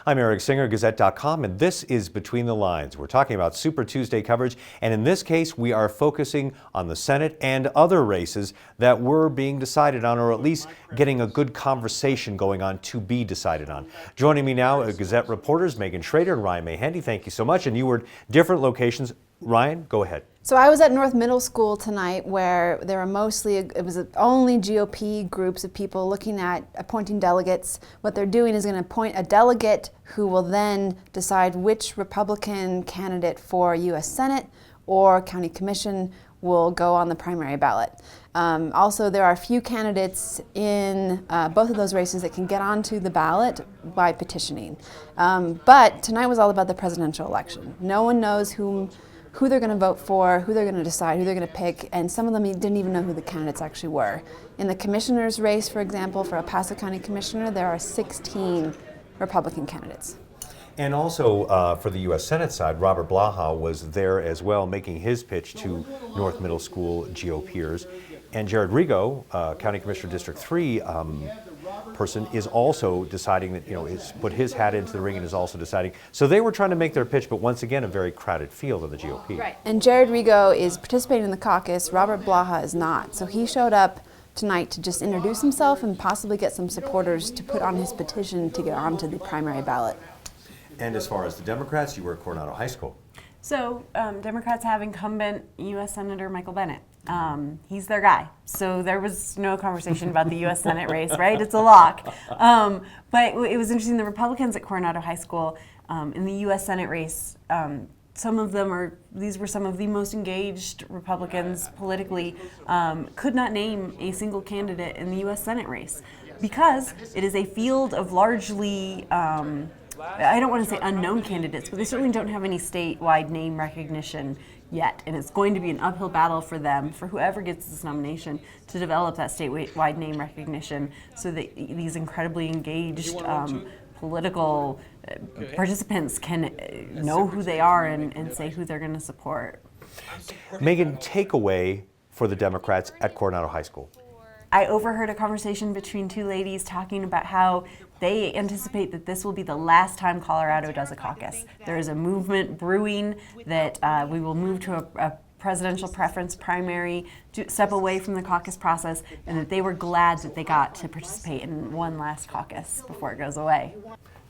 I'm Eric Singer, Gazette.com, and this is Between the Lines. We're talking about Super Tuesday coverage, and in this case, we are focusing on the Senate and other races that were being decided on, or at least getting a good conversation going on to be decided on. Joining me now are Gazette reporters Megan Schrader and Ryan Maye. Thank you so much. And you were different locations. Ryan, go ahead. So I was at North Middle School tonight, where there were it was only GOP groups of people looking at appointing delegates. What they're doing is going to appoint a delegate who will then decide which Republican candidate for U.S. Senate or County Commission will go on the primary ballot. Also, there are a few candidates in both of those races that can get onto the ballot by petitioning. But tonight was all about the presidential election. No one knows who they're going to vote for, who they're going to decide, who they're going to pick, and some of them didn't even know who the candidates actually were. In the commissioner's race, for example, for El Paso County Commissioner, there are 16 Republican candidates. And also for the U.S. Senate side, Robert Blaha was there as well, making his pitch to North Middle School GOPers. And Jared Rigo, County Commissioner District 3 person, is also deciding that, has put his hat into the ring and is also deciding. So they were trying to make their pitch, but once again, a very crowded field of the GOP. Right. And Jared Rigo is participating in the caucus. Robert Blaha is not. So he showed up tonight to just introduce himself and possibly get some supporters to put on his petition to get onto the primary ballot. And as far as the Democrats, you were at Coronado High School. So Democrats have incumbent U.S. Senator Michael Bennet. He's their guy. So there was no conversation about the U.S. Senate race, right? It's a lock. But it was interesting, the Republicans at Coronado High School in the U.S. Senate race, these were some of the most engaged Republicans politically, could not name a single candidate in the U.S. Senate race because it is a field of largely I don't want to say unknown candidates, but they certainly don't have any statewide name recognition yet. And it's going to be an uphill battle for them, for whoever gets this nomination, to develop that statewide name recognition so that these incredibly engaged political participants can know who they are and say who they're going to support. Megan, takeaway for the Democrats at Coronado High School. I overheard a conversation between two ladies talking about how they anticipate that this will be the last time Colorado does a caucus. There is a movement brewing that we will move to a presidential preference primary, to step away from the caucus process, and that they were glad that they got to participate in one last caucus before it goes away.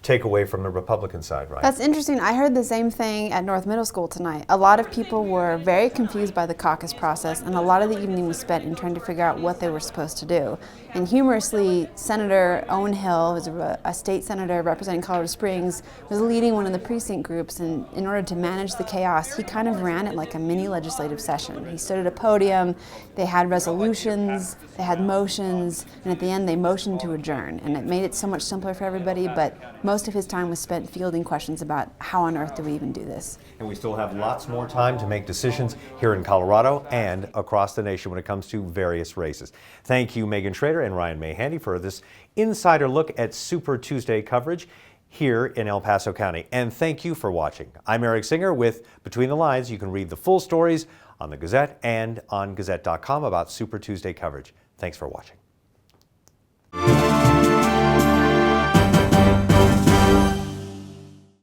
Takeaway from the Republican side, right? That's interesting. I heard the same thing at North Middle School tonight. A lot of people were very confused by the caucus process, and a lot of the evening was spent in trying to figure out what they were supposed to do. And humorously, Senator Owen Hill, who's a state senator representing Colorado Springs, was leading one of the precinct groups, and in order to manage the chaos, he kind of ran it like a mini legislative session. He stood at a podium, they had resolutions, they had motions, and at the end they motioned to adjourn. And it made it so much simpler for everybody, but most of his time was spent fielding questions about how on earth do we even do this. And we still have lots more time to make decisions here in Colorado and across the nation when it comes to various races. Thank you, Megan Schrader and Ryan Maye, for this insider look at Super Tuesday coverage here in El Paso County. And thank you for watching. I'm Eric Singer with Between the Lines. You can read the full stories on the Gazette and on Gazette.com about Super Tuesday coverage. Thanks for watching.